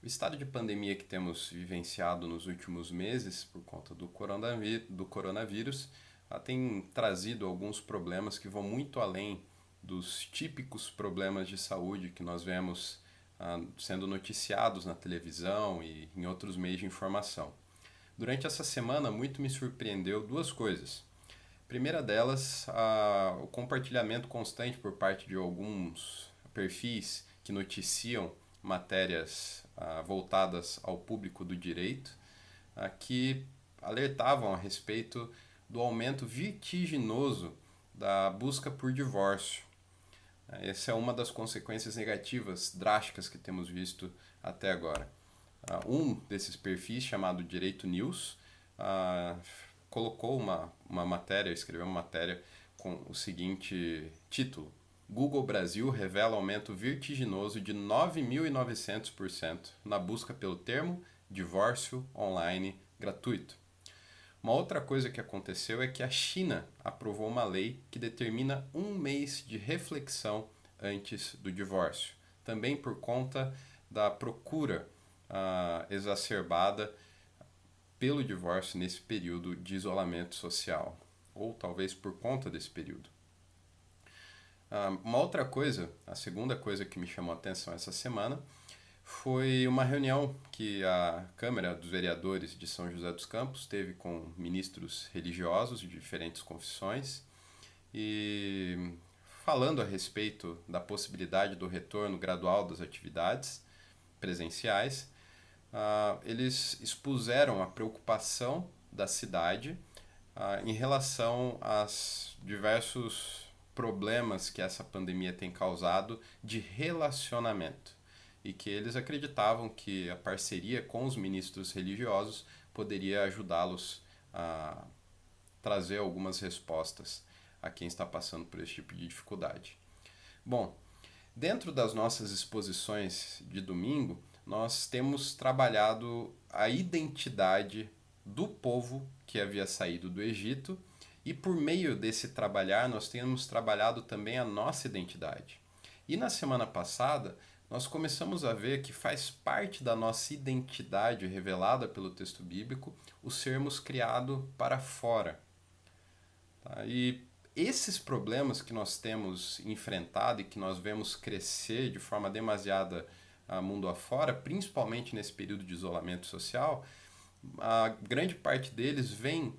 estado de pandemia que temos vivenciado nos últimos meses por conta do coronavírus tem trazido alguns problemas que vão muito além dos típicos problemas de saúde que nós vemos sendo noticiados na televisão e em outros meios de informação. Durante essa semana, muito me surpreendeu duas coisas. A primeira delas, o compartilhamento constante por parte de alguns perfis que noticiam matérias voltadas ao público do direito, que alertavam a respeito do aumento vertiginoso da busca por divórcio. Essa é uma das consequências negativas drásticas que temos visto até agora. Um desses perfis, chamado Direito News, colocou uma matéria, escreveu uma matéria com o seguinte título: Google Brasil revela aumento vertiginoso de 9.900% na busca pelo termo divórcio online gratuito. Uma outra coisa que aconteceu é que a China aprovou uma lei que determina um mês de reflexão antes do divórcio, também por conta da procura exacerbada pelo divórcio nesse período de isolamento social, ou talvez por conta desse período. Uma outra coisa, a segunda coisa que me chamou a atenção essa semana, foi uma reunião que a Câmara dos Vereadores de São José dos Campos teve com ministros religiosos de diferentes confissões e falando a respeito da possibilidade do retorno gradual das atividades presenciais. Eles expuseram a preocupação da cidade em relação aos diversos problemas que essa pandemia tem causado de relacionamento e que eles acreditavam que a parceria com os ministros religiosos poderia ajudá-los a trazer algumas respostas a quem está passando por esse tipo de dificuldade. Bom, dentro das nossas exposições de domingo, nós temos trabalhado a identidade do povo que havia saído do Egito e por meio desse trabalhar nós temos trabalhado também a nossa identidade. E na semana passada nós começamos a ver que faz parte da nossa identidade revelada pelo texto bíblico o sermos criados para fora. Tá? E esses problemas que nós temos enfrentado e que nós vemos crescer de forma demasiada mundo afora, principalmente nesse período de isolamento social, a grande parte deles vem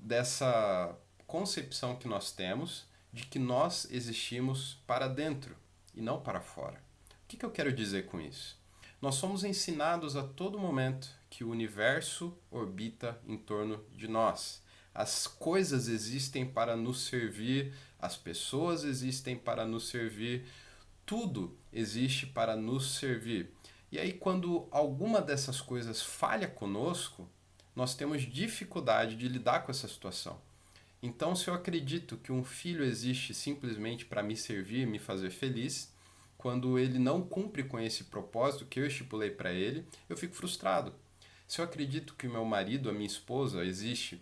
dessa concepção que nós temos de que nós existimos para dentro e não para fora. O que eu quero dizer com isso? Nós somos ensinados a todo momento que o universo orbita em torno de nós. As coisas existem para nos servir, as pessoas existem para nos servir, tudo existe para nos servir. E aí, quando alguma dessas coisas falha conosco, nós temos dificuldade de lidar com essa situação. Então, se eu acredito que um filho existe simplesmente para me servir, me fazer feliz, quando ele não cumpre com esse propósito que eu estipulei para ele, eu fico frustrado. Se eu acredito que o meu marido, a minha esposa, existe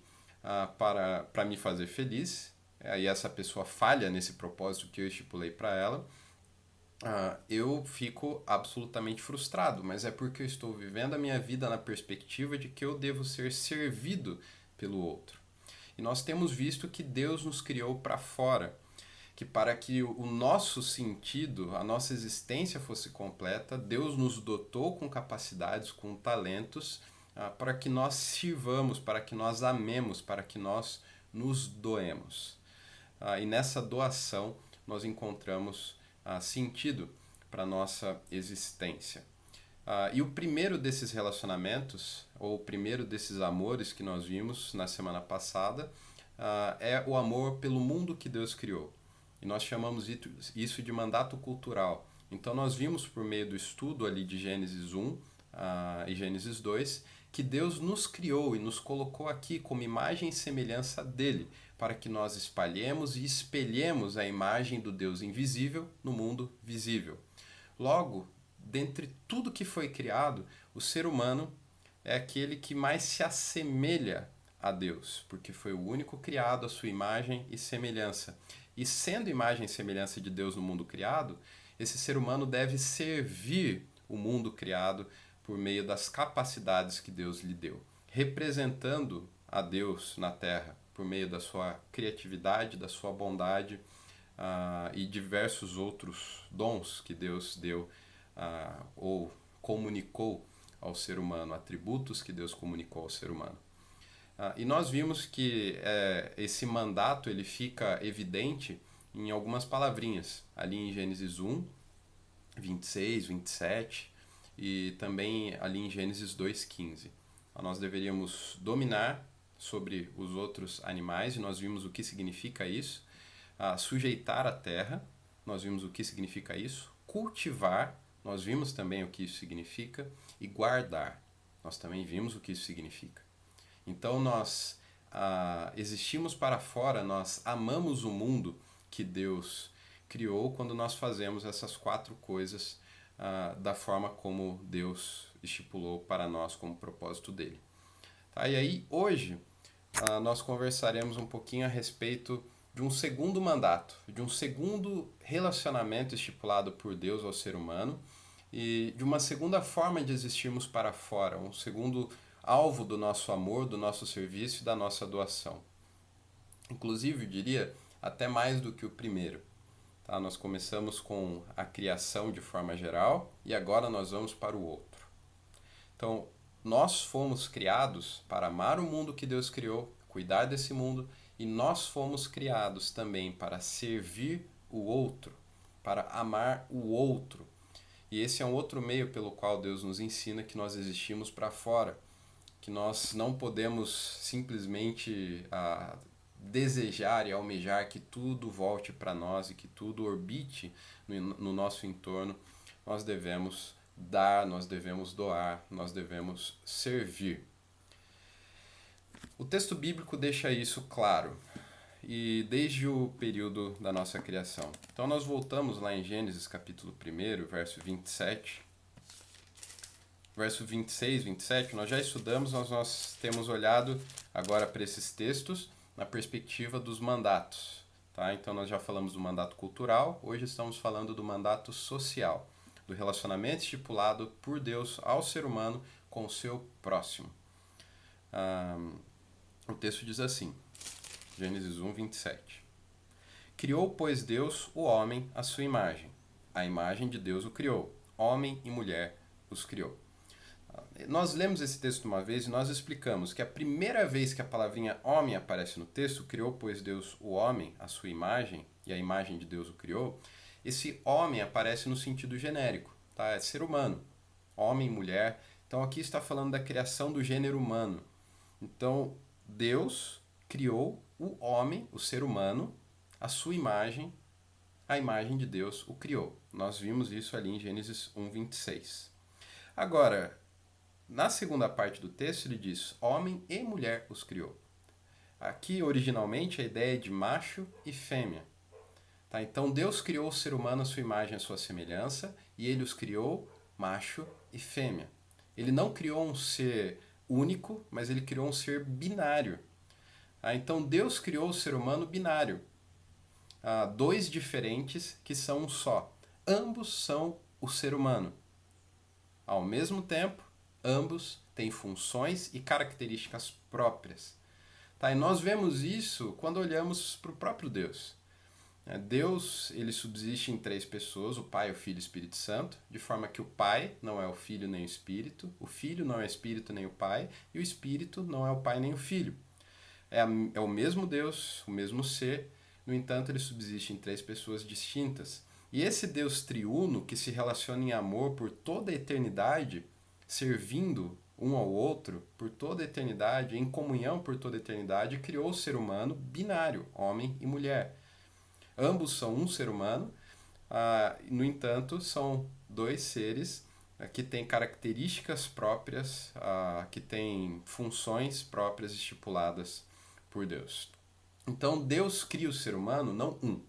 para me fazer feliz, e essa pessoa falha nesse propósito que eu estipulei para ela, eu fico absolutamente frustrado, mas é porque eu estou vivendo a minha vida na perspectiva de que eu devo ser servido pelo outro. E nós temos visto que Deus nos criou para fora, que para que o nosso sentido, a nossa existência fosse completa, Deus nos dotou com capacidades, com talentos, para que nós sirvamos, para que nós amemos, para que nós nos doemos. E nessa doação nós encontramos sentido para a nossa existência. E o primeiro desses relacionamentos, ou o primeiro desses amores que nós vimos na semana passada, é o amor pelo mundo que Deus criou. E nós chamamos isso de mandato cultural. Então nós vimos por meio do estudo ali de Gênesis 1 e Gênesis 2 que Deus nos criou e nos colocou aqui como imagem e semelhança dele, para que nós espalhemos e espelhemos a imagem do Deus invisível no mundo visível. Logo, dentre tudo que foi criado, o ser humano é aquele que mais se assemelha a Deus, porque foi o único criado à sua imagem e semelhança. E sendo imagem e semelhança de Deus no mundo criado, esse ser humano deve servir o mundo criado por meio das capacidades que Deus lhe deu, representando a Deus na terra por meio da sua criatividade, da sua bondade e diversos outros dons que Deus deu ou comunicou ao ser humano, atributos que Deus comunicou ao ser humano. E nós vimos que esse mandato ele fica evidente em algumas palavrinhas, ali em Gênesis 1, 26, 27 e também ali em Gênesis 2:15. Nós deveríamos dominar sobre os outros animais, e nós vimos o que significa isso. Sujeitar a terra, nós vimos o que significa isso. Cultivar, nós vimos também o que isso significa. E guardar, nós também vimos o que isso significa. Então nós existimos para fora, nós amamos o mundo que Deus criou quando nós fazemos essas 4 coisas da forma como Deus estipulou para nós como propósito dele. Tá? E aí hoje nós conversaremos um pouquinho a respeito de um segundo mandato, de um segundo relacionamento estipulado por Deus ao ser humano e de uma segunda forma de existirmos para fora, um segundo alvo do nosso amor, do nosso serviço e da nossa doação. Inclusive, eu diria, até mais do que o primeiro. Tá? Nós começamos com a criação de forma geral e agora nós vamos para o outro. Então, nós fomos criados para amar o mundo que Deus criou, cuidar desse mundo, e nós fomos criados também para servir o outro, para amar o outro. E esse é um outro meio pelo qual Deus nos ensina que nós existimos para fora, que nós não podemos simplesmente desejar e almejar que tudo volte para nós e que tudo orbite no nosso entorno. Nós devemos dar, nós devemos doar, nós devemos servir. O texto bíblico deixa isso claro, e desde o período da nossa criação. Então nós voltamos lá em Gênesis capítulo 1, verso 27. Verso 26, 27, nós já estudamos, nós temos olhado agora para esses textos na perspectiva dos mandatos. Tá? Então nós já falamos do mandato cultural, hoje estamos falando do mandato social, do relacionamento estipulado por Deus ao ser humano com o seu próximo. O texto diz assim, Gênesis 1, 27. Criou, pois, Deus o homem à sua imagem. A imagem de Deus o criou. Homem e mulher os criou. Nós lemos esse texto uma vez e nós explicamos que a primeira vez que a palavrinha homem aparece no texto, criou, pois, Deus o homem à sua imagem, e a imagem de Deus o criou, esse homem aparece no sentido genérico, tá? É ser humano, homem e mulher. Então aqui está falando da criação do gênero humano. Então Deus criou o homem, o ser humano, à sua imagem, a imagem de Deus o criou. Nós vimos isso ali em Gênesis 1, 26. Agora, na segunda parte do texto ele diz, homem e mulher os criou. Aqui, originalmente, a ideia é de macho e fêmea. Tá? Então, Deus criou o ser humano à sua imagem e à sua semelhança, e ele os criou macho e fêmea. Ele não criou um ser único, mas ele criou um ser binário. Então, Deus criou o ser humano binário. 2 diferentes que são um só. Ambos são o ser humano. Ao mesmo tempo, ambos têm funções e características próprias. Tá? E nós vemos isso quando olhamos para o próprio Deus. Deus, ele subsiste em 3 pessoas, o Pai, o Filho e o Espírito Santo, de forma que o Pai não é o Filho nem o Espírito, o Filho não é o Espírito nem o Pai, e o Espírito não é o Pai nem o Filho. É o mesmo Deus, o mesmo ser, no entanto, ele subsiste em 3 pessoas distintas. E esse Deus triuno, que se relaciona em amor por toda a eternidade, servindo um ao outro por toda a eternidade, em comunhão por toda a eternidade, criou o ser humano binário, homem e mulher. Ambos são um ser humano, no entanto, são 2 seres que têm características próprias, que têm funções próprias estipuladas por Deus. Então, Deus cria o ser humano, não um,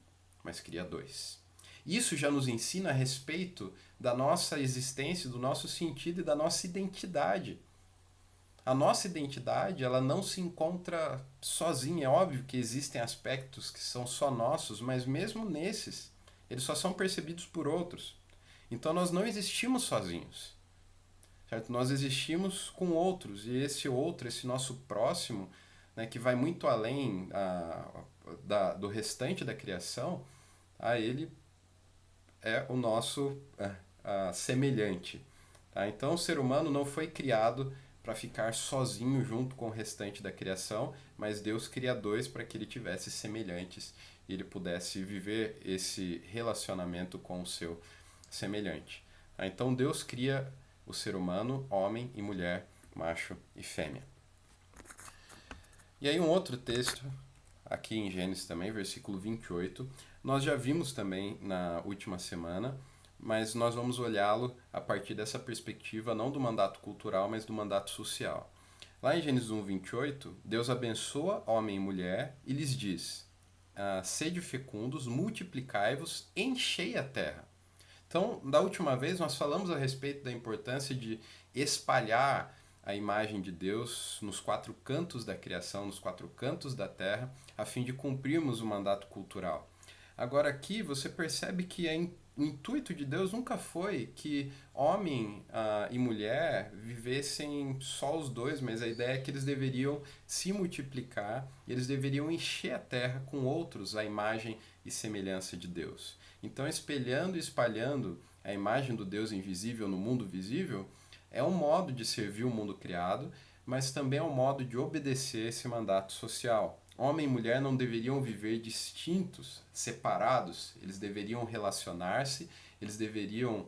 mas cria 2. Isso já nos ensina a respeito da nossa existência, do nosso sentido e da nossa identidade. A nossa identidade, ela não se encontra sozinha. É óbvio que existem aspectos que são só nossos, mas mesmo nesses, eles só são percebidos por outros. Então nós não existimos sozinhos. certo? Nós existimos com outros, e esse outro, esse nosso próximo, né, que vai muito além do restante da criação, ele é o nosso semelhante. Tá? Então, o ser humano não foi criado para ficar sozinho junto com o restante da criação, mas Deus cria dois para que ele tivesse semelhantes e ele pudesse viver esse relacionamento com o seu semelhante. Tá? Então, Deus cria o ser humano, homem e mulher, macho e fêmea. E aí um outro texto, aqui em Gênesis também, versículo 28, nós já vimos também na última semana, mas nós vamos olhá-lo a partir dessa perspectiva não do mandato cultural, mas do mandato social. Lá em Gênesis 1, 28, Deus abençoa homem e mulher e lhes diz: sede fecundos, multiplicai-vos, enchei a terra. Então, da última vez, nós falamos a respeito da importância de espalhar a imagem de Deus nos quatro cantos da criação, nos quatro cantos da terra, a fim de cumprirmos o mandato cultural. Agora aqui você percebe que o intuito de Deus nunca foi que homem e mulher vivessem só os dois, mas a ideia é que eles deveriam se multiplicar, eles deveriam encher a terra com outros à imagem e semelhança de Deus. Então, espelhando e espalhando a imagem do Deus invisível no mundo visível, é um modo de servir o mundo criado, mas também é um modo de obedecer esse mandato social. Homem e mulher não deveriam viver distintos, separados, eles deveriam relacionar-se, eles deveriam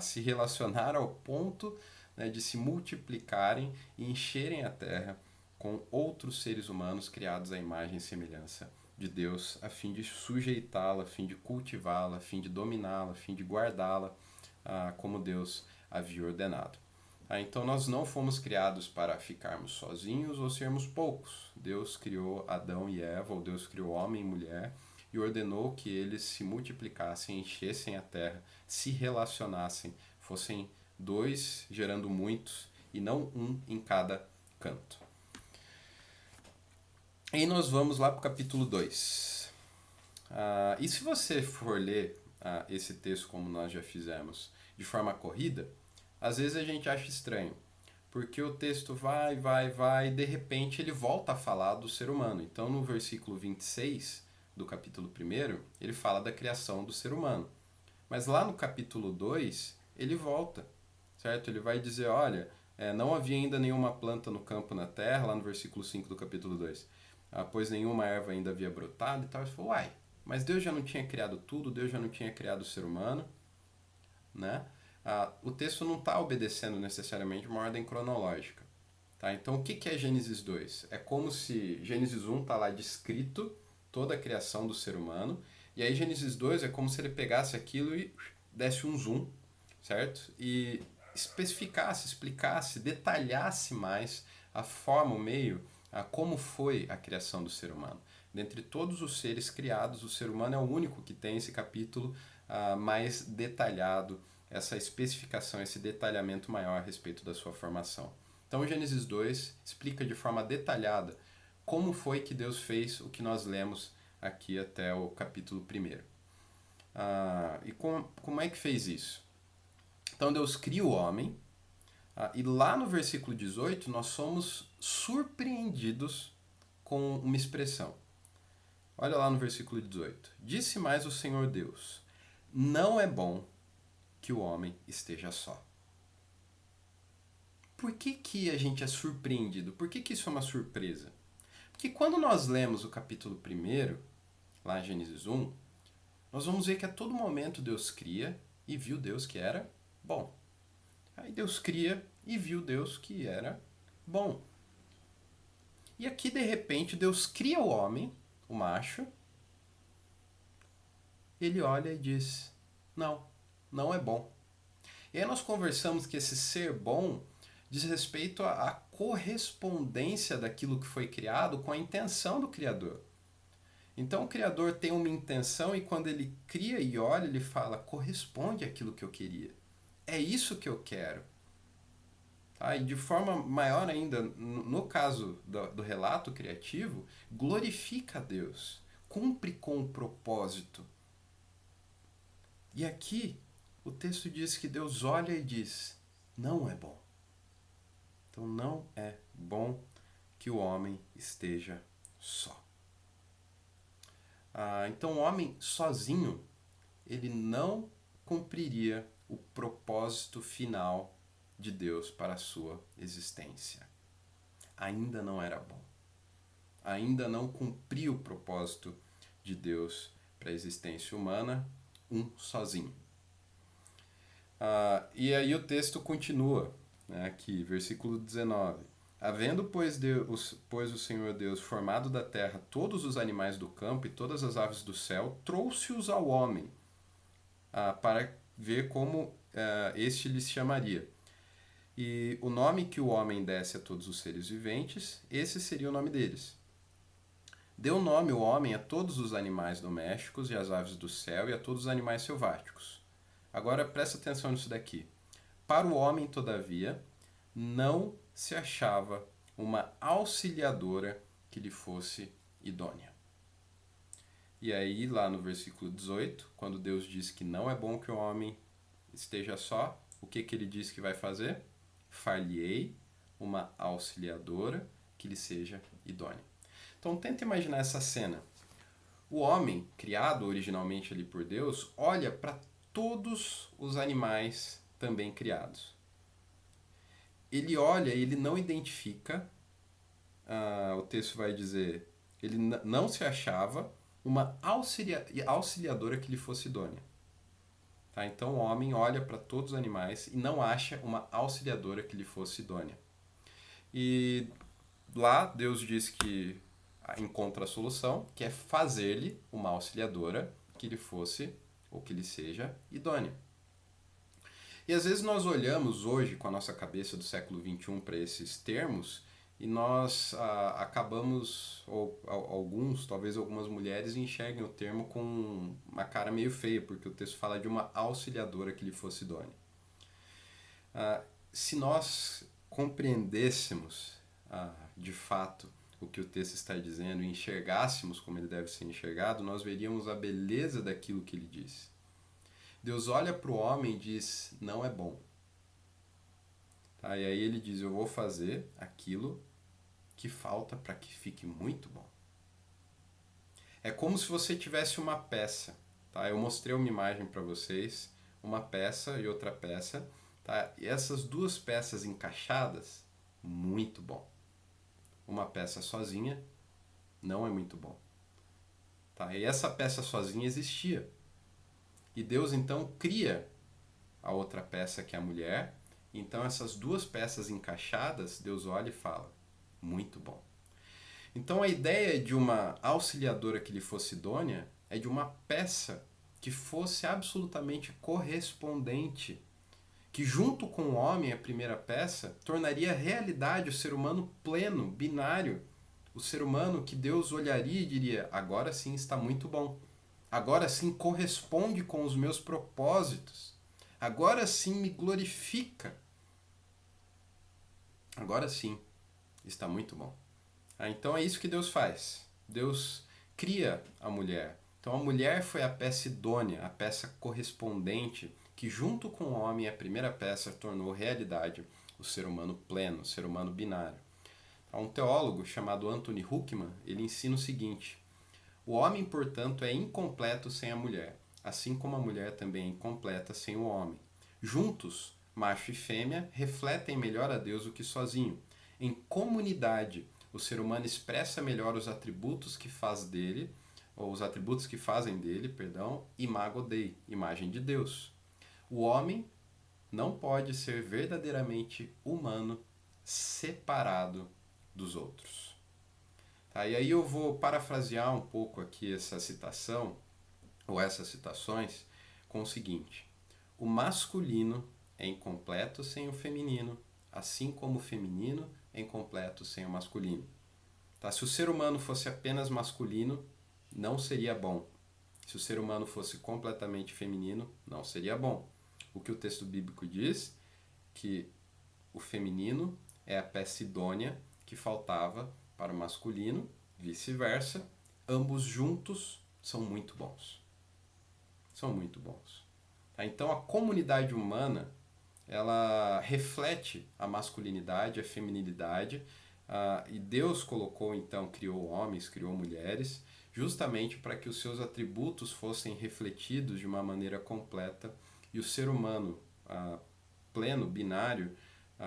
se relacionar ao ponto, né, de se multiplicarem e encherem a terra com outros seres humanos criados à imagem e semelhança de Deus, a fim de sujeitá-la, a fim de cultivá-la, a fim de dominá-la, a fim de guardá-la como Deus havia ordenado. Então nós não fomos criados para ficarmos sozinhos ou sermos poucos. Deus criou Adão e Eva, ou Deus criou homem e mulher, e ordenou que eles se multiplicassem, enchessem a terra, se relacionassem, fossem dois gerando muitos e não um em cada canto. E nós vamos lá para o capítulo 2. E se você for ler esse texto como nós já fizemos de forma corrida, às vezes a gente acha estranho, porque o texto vai, e de repente ele volta a falar do ser humano. Então no versículo 26 do capítulo 1, ele fala da criação do ser humano. Mas lá no capítulo 2, ele volta, certo? Ele vai dizer, olha, não havia ainda nenhuma planta no campo na terra, lá no versículo 5 do capítulo 2, pois nenhuma erva ainda havia brotado e tal. Ele falou, mas Deus já não tinha criado tudo, Deus já não tinha criado o ser humano, né? O texto não está obedecendo necessariamente uma ordem cronológica. Tá? Então, o que é Gênesis 2? É como se Gênesis 1 está lá descrito toda a criação do ser humano, e aí Gênesis 2 é como se ele pegasse aquilo e desse um zoom, certo? E especificasse, explicasse, detalhasse mais a forma, o meio, como foi a criação do ser humano. Dentre todos os seres criados, o ser humano é o único que tem esse capítulo mais detalhado, essa especificação, esse detalhamento maior a respeito da sua formação. Então, Gênesis 2 explica de forma detalhada como foi que Deus fez o que nós lemos aqui até o capítulo 1. E como é que fez isso? Então, Deus cria o homem, e lá no versículo 18 nós somos surpreendidos com uma expressão. Olha lá no versículo 18. Disse mais o Senhor Deus: não é bom que o homem esteja só. Por que a gente é surpreendido? Por que isso é uma surpresa? Porque quando nós lemos o capítulo 1, lá em Gênesis 1, nós vamos ver que a todo momento Deus cria e viu Deus que era bom. Aí Deus cria e viu Deus que era bom. E aqui, de repente, Deus cria o homem, o macho, ele olha e diz, não é bom. E aí nós conversamos que esse ser bom diz respeito à correspondência daquilo que foi criado com a intenção do Criador. Então o Criador tem uma intenção e quando ele cria e olha, ele fala, corresponde àquilo que eu queria. É isso que eu quero. E de forma maior ainda, no caso do relato criativo, glorifica a Deus, cumpre com o propósito. E aqui o texto diz que Deus olha e diz, não é bom. Então não é bom que o homem esteja só. Então o homem sozinho, ele não cumpriria o propósito final de Deus para a sua existência. Ainda não era bom. Ainda não cumpria o propósito de Deus para a existência humana, sozinho. E aí o texto continua, né, aqui, versículo 19. Havendo, pois o Senhor Deus formado da terra todos os animais do campo e todas as aves do céu, trouxe-os ao homem, para ver como este lhes chamaria. E o nome que o homem desse a todos os seres viventes, esse seria o nome deles. Deu nome o homem a todos os animais domésticos e às aves do céu e a todos os animais selváticos. Agora presta atenção nisso daqui. Para o homem, todavia, não se achava uma auxiliadora que lhe fosse idônea. E aí, lá no versículo 18, quando Deus diz que não é bom que o homem esteja só, o que ele diz que vai fazer? Far-lhe-ei uma auxiliadora que lhe seja idônea. Então, tenta imaginar essa cena. O homem, criado originalmente ali por Deus, olha para todos os animais também criados. Ele olha e ele não identifica, o texto vai dizer, ele não se achava uma auxiliadora que lhe fosse idônea. Tá? Então o homem olha para todos os animais e não acha uma auxiliadora que lhe fosse idônea. E lá Deus diz que encontra a solução, que é fazer-lhe uma auxiliadora que lhe fosse ou que lhe seja idônea. E às vezes nós olhamos hoje com a nossa cabeça do século XXI para esses termos e nós acabamos, ou alguns, talvez algumas mulheres, enxerguem o termo com uma cara meio feia, porque o texto fala de uma auxiliadora que lhe fosse idônea. Se nós compreendêssemos de fato o que o texto está dizendo e enxergássemos como ele deve ser enxergado, nós veríamos a beleza daquilo que ele diz. Deus olha para o homem e diz, não é bom. Tá? E aí ele diz, eu vou fazer aquilo que falta para que fique muito bom. É como se você tivesse uma peça. Tá? Eu mostrei uma imagem para vocês, uma peça e outra peça. Tá? E essas duas peças encaixadas, muito bom. Uma peça sozinha não é muito bom. Tá? E essa peça sozinha existia. E Deus então cria a outra peça que é a mulher. Então essas duas peças encaixadas, Deus olha e fala, muito bom. Então a ideia de uma auxiliadora que lhe fosse idônea é de uma peça que fosse absolutamente correspondente, que junto com o homem, a primeira peça, tornaria realidade o ser humano pleno, binário, o ser humano que Deus olharia e diria, agora sim está muito bom. Agora sim corresponde com os meus propósitos. Agora sim me glorifica. Agora sim está muito bom. Então é isso que Deus faz. Deus cria a mulher. Então a mulher foi a peça idônea, a peça correspondente, que junto com o homem, a primeira peça, tornou realidade o ser humano pleno, o ser humano binário. Um teólogo chamado Anthony Huckman, ele ensina o seguinte: o homem, portanto, é incompleto sem a mulher, assim como a mulher também é incompleta sem o homem. Juntos, macho e fêmea refletem melhor a Deus do que sozinho. Em comunidade, o ser humano expressa melhor os atributos que fazem dele, imago Dei, imagem de Deus. O homem não pode ser verdadeiramente humano separado dos outros. Tá? E aí eu vou parafrasear um pouco aqui essa citação, ou essas citações, com o seguinte: o masculino é incompleto sem o feminino, assim como o feminino é incompleto sem o masculino. Tá? Se o ser humano fosse apenas masculino, não seria bom. Se o ser humano fosse completamente feminino, não seria bom. O que o texto bíblico diz? Que o feminino é a peça idônea que faltava para o masculino, vice-versa. Ambos juntos são muito bons. São muito bons. Tá? Então a comunidade humana, ela reflete a masculinidade, a feminilidade, e Deus colocou então, criou homens, criou mulheres, justamente para que os seus atributos fossem refletidos de uma maneira completa e o ser humano pleno, binário,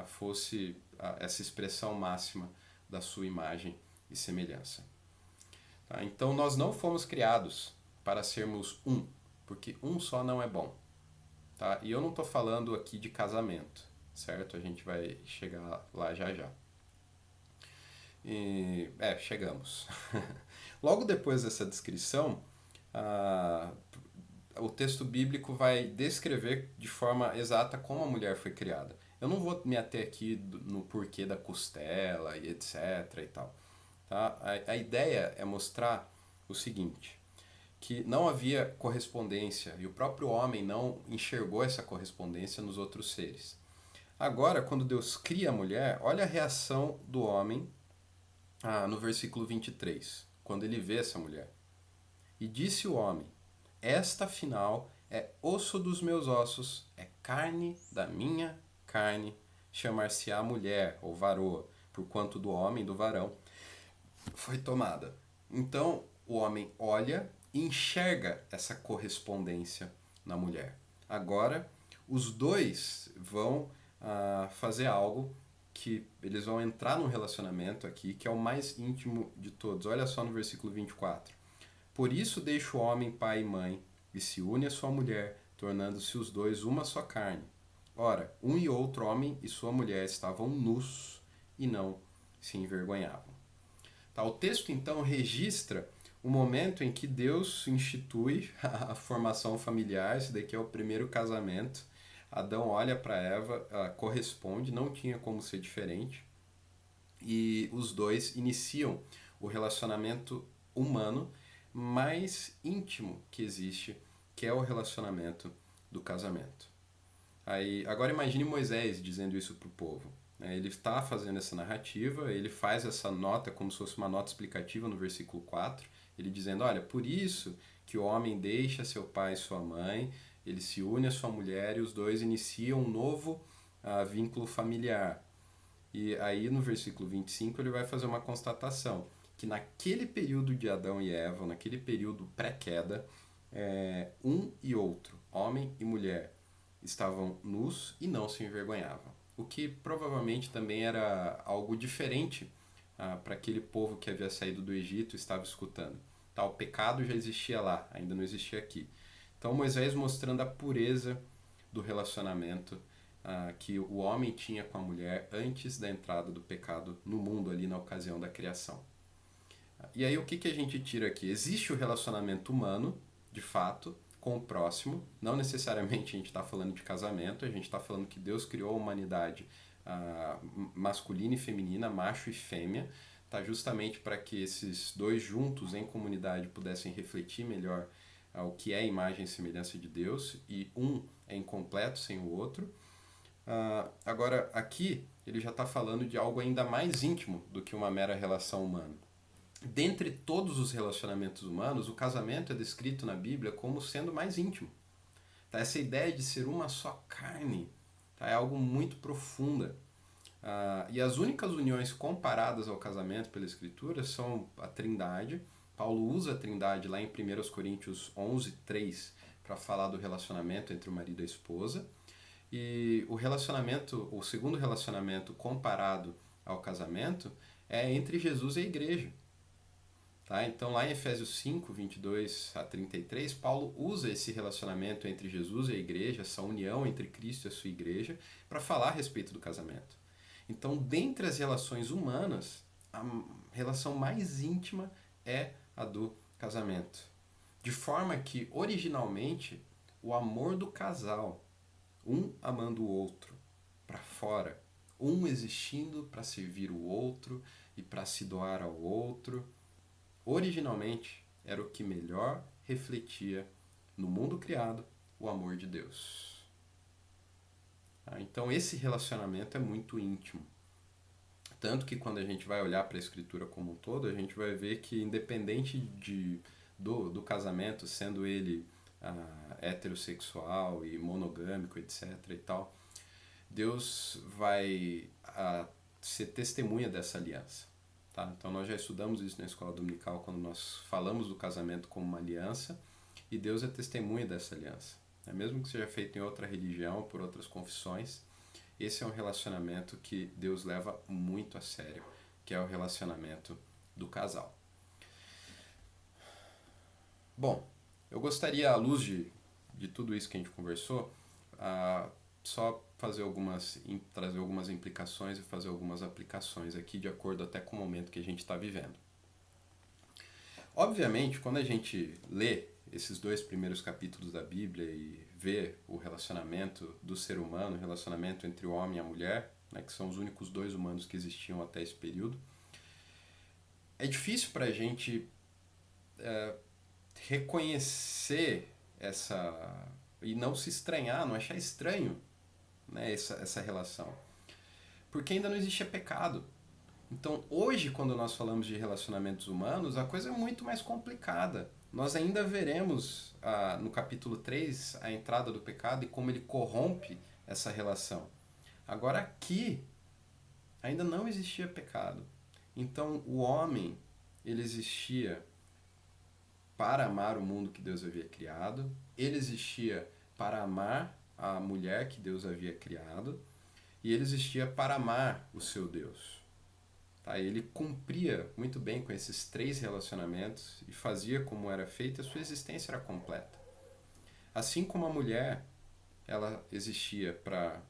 fosse essa expressão máxima da sua imagem e semelhança. Tá? Então nós não fomos criados para sermos um, porque um só não é bom. Tá? E eu não estou falando aqui de casamento, certo? A gente vai chegar lá já já. Chegamos. Logo depois dessa descrição, o texto bíblico vai descrever de forma exata como a mulher foi criada. Eu não vou me ater aqui no porquê da costela e etc e tal. Tá? A ideia é mostrar o seguinte, que não havia correspondência e o próprio homem não enxergou essa correspondência nos outros seres. Agora, quando Deus cria a mulher, olha a reação do homem no versículo 23, quando ele vê essa mulher. E disse o homem: esta afinal é osso dos meus ossos, é carne da minha carne, chamar-se-á mulher ou varoa, porquanto do homem, do varão, foi tomada. Então o homem olha e enxerga essa correspondência na mulher. Agora, os dois vão fazer algo que eles vão entrar num relacionamento aqui que é o mais íntimo de todos. Olha só no versículo 24. Por isso deixa o homem pai e mãe e se une à sua mulher, tornando-se os dois uma só carne. Ora, um e outro homem e sua mulher estavam nus e não se envergonhavam. Tá, o texto então registra o momento em que Deus institui a formação familiar, esse daqui é o primeiro casamento. Adão olha para Eva, corresponde, não tinha como ser diferente, e os dois iniciam o relacionamento humano mais íntimo que existe, que é o relacionamento do casamento. Aí, agora imagine Moisés dizendo isso para o povo. Ele está fazendo essa narrativa, ele faz essa nota como se fosse uma nota explicativa no versículo 4, ele dizendo, olha, por isso que o homem deixa seu pai e sua mãe, ele se une à sua mulher e os dois iniciam um novo vínculo familiar. E aí no versículo 25 ele vai fazer uma constatação, que naquele período de Adão e Eva, naquele período pré-queda, um e outro, homem e mulher, estavam nus e não se envergonhavam. O que provavelmente também era algo diferente para aquele povo que havia saído do Egito e estava escutando. Tá, o pecado já existia lá, ainda não existia aqui. Então Moisés mostrando a pureza do relacionamento que o homem tinha com a mulher antes da entrada do pecado no mundo, ali na ocasião da criação. E aí o que a gente tira aqui? Existe o relacionamento humano, de fato, com o próximo. Não necessariamente a gente está falando de casamento, a gente está falando que Deus criou a humanidade masculina e feminina, macho e fêmea, tá, justamente para que esses dois juntos em comunidade pudessem refletir melhor o que é a imagem e semelhança de Deus, e um é incompleto sem o outro. Agora, aqui, ele já está falando de algo ainda mais íntimo do que uma mera relação humana. Dentre todos os relacionamentos humanos, o casamento é descrito na Bíblia como sendo mais íntimo. Tá? Essa ideia de ser uma só carne, tá? É algo muito profunda. E as únicas uniões comparadas ao casamento pela Escritura são a Trindade. Paulo usa a Trindade lá em 1 Coríntios 11, 3, para falar do relacionamento entre o marido e a esposa. E o segundo relacionamento comparado ao casamento é entre Jesus e a igreja. Tá? Então, lá em Efésios 5, 22 a 33, Paulo usa esse relacionamento entre Jesus e a igreja, essa união entre Cristo e a sua igreja, para falar a respeito do casamento. Então, dentre as relações humanas, a relação mais íntima é a do casamento. De forma que, originalmente, o amor do casal, um amando o outro para fora, um existindo para servir o outro e para se doar ao outro, originalmente era o que melhor refletia no mundo criado o amor de Deus. Então esse relacionamento é muito íntimo. Tanto que quando a gente vai olhar para a Escritura como um todo, a gente vai ver que independente do casamento, sendo ele heterossexual e monogâmico, etc. e tal, Deus vai ser testemunha dessa aliança. Tá? Então nós já estudamos isso na escola dominical quando nós falamos do casamento como uma aliança, e Deus é testemunha dessa aliança. Mesmo que seja feito em outra religião, por outras confissões, esse é um relacionamento que Deus leva muito a sério, que é o relacionamento do casal. Bom, eu gostaria, à luz de tudo isso que a gente conversou, só trazer algumas implicações e fazer algumas aplicações aqui, de acordo até com o momento que a gente está vivendo. Obviamente, quando a gente lê esses 2 primeiros capítulos da Bíblia e vê o relacionamento do ser humano, o relacionamento entre o homem e a mulher, né, que são os únicos 2 humanos que existiam até esse período, é difícil para a gente reconhecer e não se estranhar, não achar estranho, né, essa relação. Porque ainda não existia pecado. Então, hoje, quando nós falamos de relacionamentos humanos, a coisa é muito mais complicada. Nós ainda veremos no capítulo 3 a entrada do pecado e como ele corrompe essa relação. Agora, aqui, ainda não existia pecado. Então, o homem, ele existia para amar o mundo que Deus havia criado, ele existia para amar a mulher que Deus havia criado, e ele existia para amar o seu Deus. Tá? Ele cumpria muito bem com esses 3 relacionamentos e fazia como era feito, a sua existência era completa. Assim como a mulher, ela existia para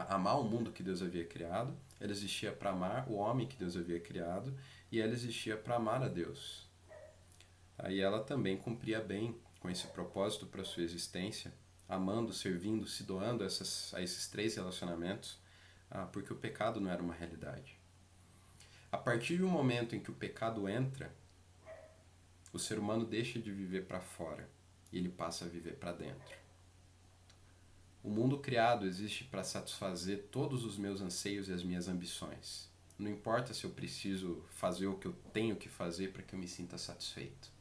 amar o mundo que Deus havia criado, ela existia para amar o homem que Deus havia criado, e ela existia para amar a Deus. Aí ela também cumpria bem com esse propósito para a sua existência, amando, servindo, se doando a esses 3 relacionamentos, porque o pecado não era uma realidade. A partir do momento em que o pecado entra, o ser humano deixa de viver para fora e ele passa a viver para dentro. O mundo criado existe para satisfazer todos os meus anseios e as minhas ambições. Não importa se eu preciso fazer o que eu tenho que fazer para que eu me sinta satisfeito.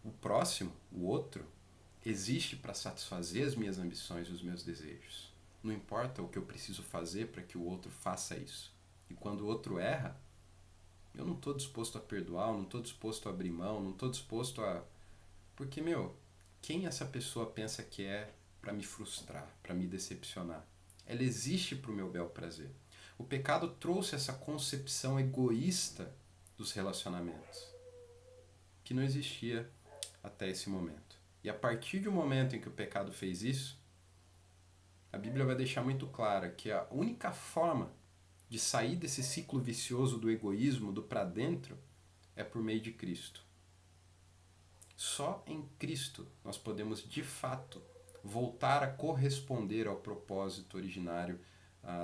O próximo, o outro, existe para satisfazer as minhas ambições e os meus desejos. Não importa o que eu preciso fazer para que o outro faça isso. E quando o outro erra, eu não estou disposto a perdoar, não estou disposto a abrir mão, não estou disposto a... Porque, quem essa pessoa pensa que é para me frustrar, para me decepcionar? Ela existe para o meu bel prazer. O pecado trouxe essa concepção egoísta dos relacionamentos, que não existia até esse momento. E a partir do momento em que o pecado fez isso, a Bíblia vai deixar muito clara que a única forma de sair desse ciclo vicioso do egoísmo, do para dentro, é por meio de Cristo. Só em Cristo nós podemos, de fato, voltar a corresponder ao propósito originário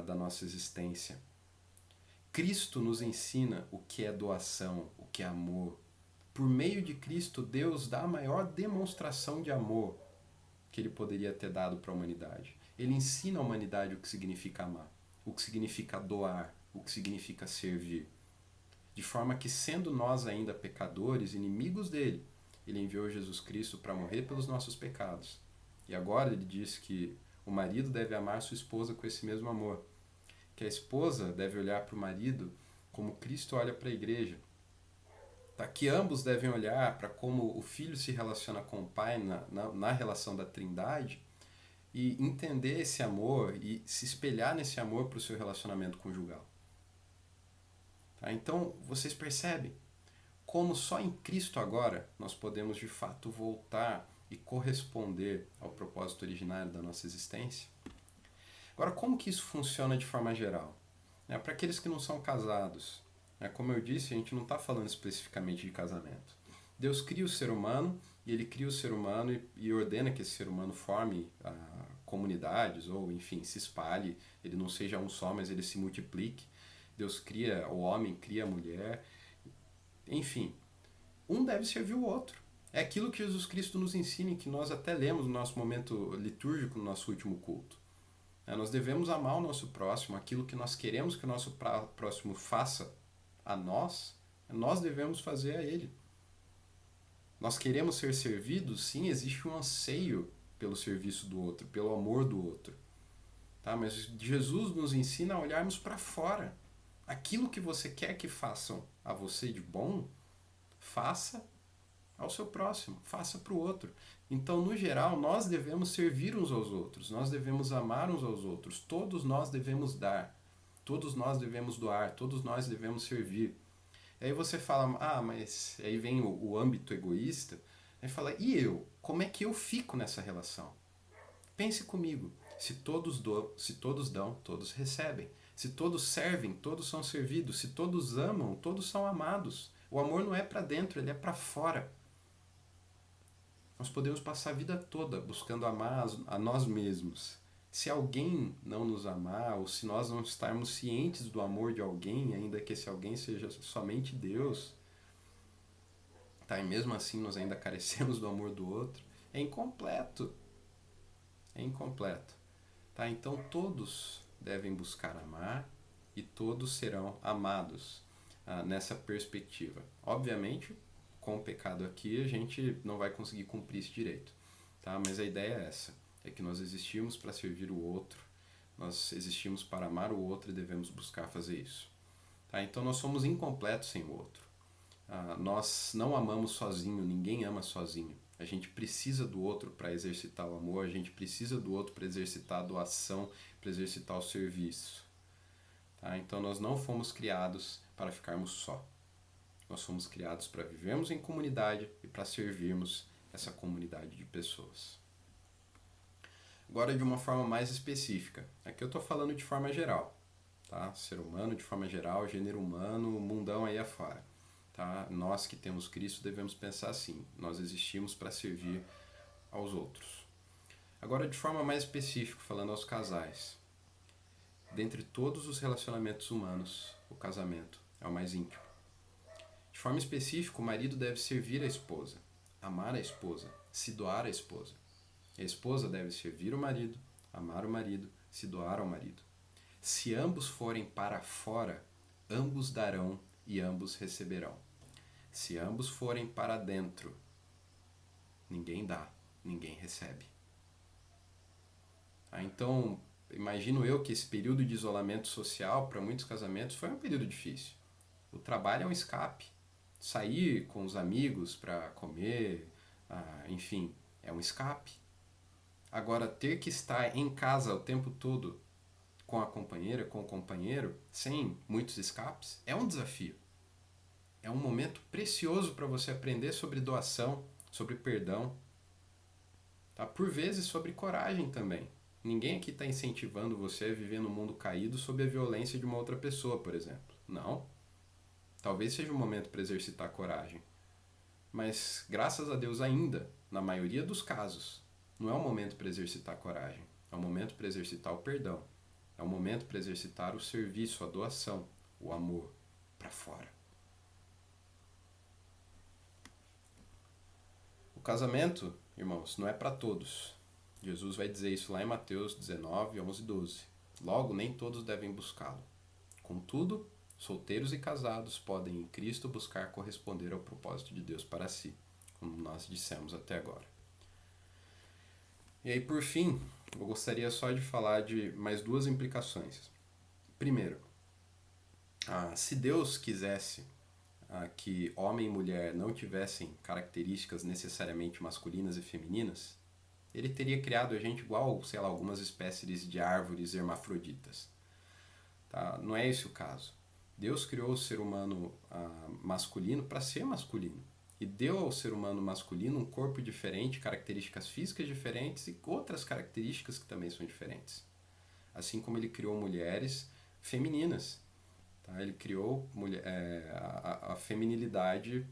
da nossa existência. Cristo nos ensina o que é doação, o que é amor. Por meio de Cristo, Deus dá a maior demonstração de amor que Ele poderia ter dado para a humanidade. Ele ensina a humanidade o que significa amar, o que significa doar, o que significa servir. De forma que, sendo nós ainda pecadores, inimigos dele, Ele enviou Jesus Cristo para morrer pelos nossos pecados. E agora Ele diz que o marido deve amar sua esposa com esse mesmo amor. Que a esposa deve olhar para o marido como Cristo olha para a igreja. Tá? Que ambos devem olhar para como o filho se relaciona com o pai na relação da Trindade e entender esse amor e se espelhar nesse amor para o seu relacionamento conjugal. Tá? Então, vocês percebem como só em Cristo agora nós podemos de fato voltar e corresponder ao propósito originário da nossa existência? Agora, como que isso funciona de forma geral? Para aqueles que não são casados, como eu disse, a gente não está falando especificamente de casamento. Deus cria o ser humano, e Ele cria o ser humano e ordena que esse ser humano forme comunidades, ou enfim, se espalhe, ele não seja um só, mas ele se multiplique. Deus cria o homem, cria a mulher, enfim, um deve servir o outro. É aquilo que Jesus Cristo nos ensina e que nós até lemos no nosso momento litúrgico, no nosso último culto. Nós devemos amar o nosso próximo, aquilo que nós queremos que o nosso próximo faça a nós devemos fazer a ele. Nós queremos ser servidos, sim, existe um anseio pelo serviço do outro, pelo amor do outro. Tá? Mas Jesus nos ensina a olharmos para fora. Aquilo que você quer que façam a você de bom, faça ao seu próximo, faça para o outro. Então, no geral, nós devemos servir uns aos outros, nós devemos amar uns aos outros, todos nós devemos dar, todos nós devemos doar, todos nós devemos servir. E aí você fala, mas aí vem o âmbito egoísta, aí fala, e eu? Como é que eu fico nessa relação? Pense comigo, se todos dão, todos recebem. Se todos servem, todos são servidos. Se todos amam, todos são amados. O amor não é para dentro, ele é para fora. Nós podemos passar a vida toda buscando amar a nós mesmos. Se alguém não nos amar, ou se nós não estarmos cientes do amor de alguém, ainda que esse alguém seja somente Deus, tá? E mesmo assim nós ainda carecemos do amor do outro, é incompleto. É incompleto. Tá? Então todos devem buscar amar e todos serão amados nessa perspectiva. Obviamente, com o pecado aqui, a gente não vai conseguir cumprir esse direito. Tá? Mas a ideia é essa, é que nós existimos para servir o outro, nós existimos para amar o outro e devemos buscar fazer isso. Tá? Então nós somos incompletos sem o outro. Nós não amamos sozinho, ninguém ama sozinho. A gente precisa do outro para exercitar o amor, a gente precisa do outro para exercitar a doação, para exercitar o serviço. Tá? Então nós não fomos criados para ficarmos só. Nós fomos criados para vivermos em comunidade e para servirmos essa comunidade de pessoas. Agora de uma forma mais específica. Aqui eu estou falando de forma geral. Tá? Ser humano de forma geral, gênero humano, mundão aí afora. Tá? Nós que temos Cristo devemos pensar assim, nós existimos para servir aos outros. Agora de forma mais específica, falando aos casais. Dentre todos os relacionamentos humanos, o casamento é o mais íntimo. De forma específica, o marido deve servir a esposa, amar a esposa, se doar à esposa. A esposa deve servir o marido, amar o marido, se doar ao marido. Se ambos forem para fora, ambos darão e ambos receberão. Se ambos forem para dentro, ninguém dá, ninguém recebe. Então, imagino eu que esse período de isolamento social para muitos casamentos foi um período difícil. O trabalho é um escape. Sair com os amigos para comer, enfim, é um escape. Agora, ter que estar em casa o tempo todo com a companheira, com o companheiro, sem muitos escapes, é um desafio. É um momento precioso para você aprender sobre doação, sobre perdão, tá? Por vezes sobre coragem também. Ninguém aqui está incentivando você a viver no mundo caído sob a violência de uma outra pessoa, por exemplo. Não. Talvez seja um momento para exercitar coragem. Mas, graças a Deus ainda, na maioria dos casos, não é um momento para exercitar coragem. É um momento para exercitar o perdão. É um momento para exercitar o serviço, a doação, o amor para fora. O casamento, irmãos, não é para todos. Jesus vai dizer isso lá em Mateus 19, 11 e 12. Logo, nem todos devem buscá-lo. Contudo, solteiros e casados podem em Cristo buscar corresponder ao propósito de Deus para si, como nós dissemos até agora. E aí, por fim, eu gostaria só de falar de mais duas implicações. Primeiro, se Deus quisesse que homem e mulher não tivessem características necessariamente masculinas e femininas, ele teria criado a gente igual, sei lá, algumas espécies de árvores hermafroditas. Tá? Não é esse o caso. Deus criou o ser humano masculino para ser masculino. E deu ao ser humano masculino um corpo diferente, características físicas diferentes e outras características que também são diferentes. Assim como ele criou mulheres femininas. Tá? Ele criou a feminilidade,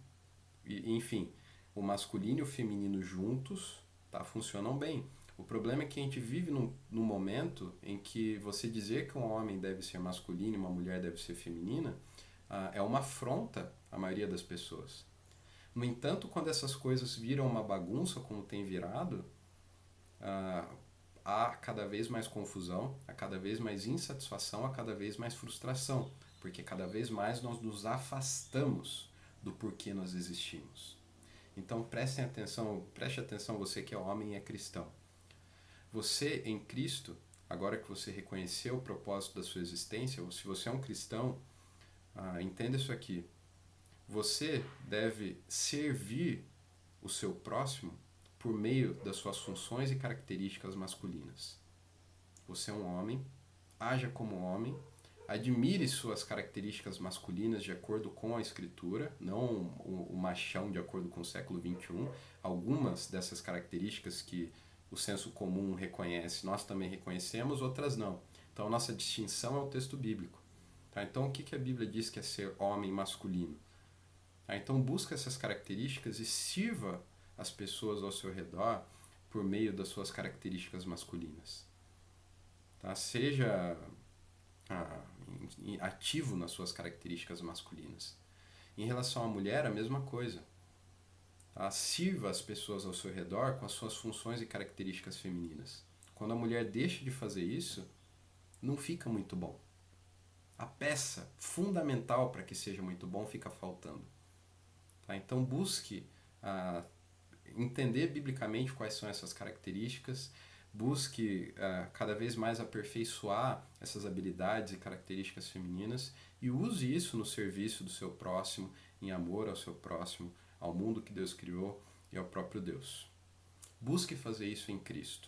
enfim, o masculino e o feminino juntos, tá? Funcionam bem. O problema é que a gente vive num momento em que você dizer que um homem deve ser masculino e uma mulher deve ser feminina é uma afronta à maioria das pessoas. No entanto, quando essas coisas viram uma bagunça, como tem virado, há cada vez mais confusão, há cada vez mais insatisfação, há cada vez mais frustração, porque cada vez mais nós nos afastamos do porquê nós existimos. Então preste atenção você que é homem e é cristão. Você em Cristo agora que você reconheceu o propósito da sua existência, ou se você é um cristão, entenda isso aqui. Você deve servir o seu próximo por meio das suas funções e características masculinas. Você é um homem, haja como homem, admire suas características masculinas de acordo com a Escritura, não o machão de acordo com o século XXI. Algumas dessas características que o senso comum reconhece, nós também reconhecemos, outras não. Então, a nossa distinção é o texto bíblico. Tá? Então, o que a Bíblia diz que é ser homem masculino? Tá? Então, busca essas características e sirva as pessoas ao seu redor por meio das suas características masculinas. Tá? Seja ativo nas suas características masculinas. Em relação à mulher, a mesma coisa. Tá? Sirva as pessoas ao seu redor com as suas funções e características femininas. Quando a mulher deixa de fazer isso, não fica muito bom. A peça fundamental para que seja muito bom fica faltando. Tá? Então busque entender biblicamente quais são essas características, busque cada vez mais aperfeiçoar essas habilidades e características femininas e use isso no serviço do seu próximo, em amor ao seu próximo, ao mundo que Deus criou e ao próprio Deus. Busque fazer isso em Cristo.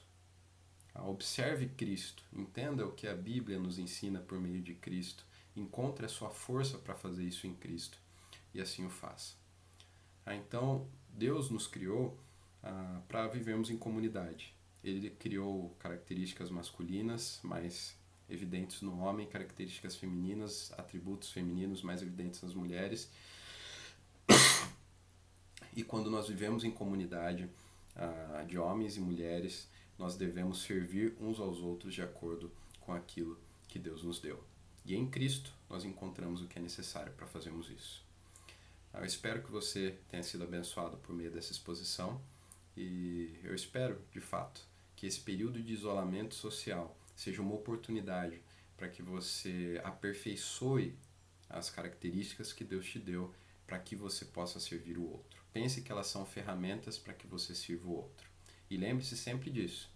Observe Cristo, entenda o que a Bíblia nos ensina por meio de Cristo, encontre a sua força para fazer isso em Cristo e assim o faça. Então, Deus nos criou para vivermos em comunidade. Ele criou características masculinas mais evidentes no homem, características femininas, atributos femininos mais evidentes nas mulheres. E quando nós vivemos em comunidade de homens e mulheres, nós devemos servir uns aos outros de acordo com aquilo que Deus nos deu. E em Cristo nós encontramos o que é necessário para fazermos isso. Eu espero que você tenha sido abençoado por meio dessa exposição e eu espero, de fato, que esse período de isolamento social seja uma oportunidade para que você aperfeiçoe as características que Deus te deu para que você possa servir o outro. Pense que elas são ferramentas para que você sirva o outro. E lembre-se sempre disso.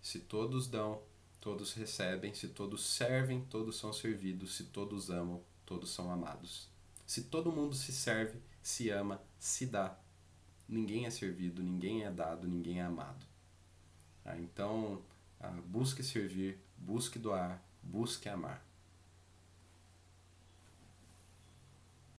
Se todos dão, todos recebem. Se todos servem, todos são servidos. Se todos amam, todos são amados. Se todo mundo se serve, se ama, se dá, ninguém é servido, ninguém é dado, ninguém é amado. Então, busque servir, busque doar, busque amar.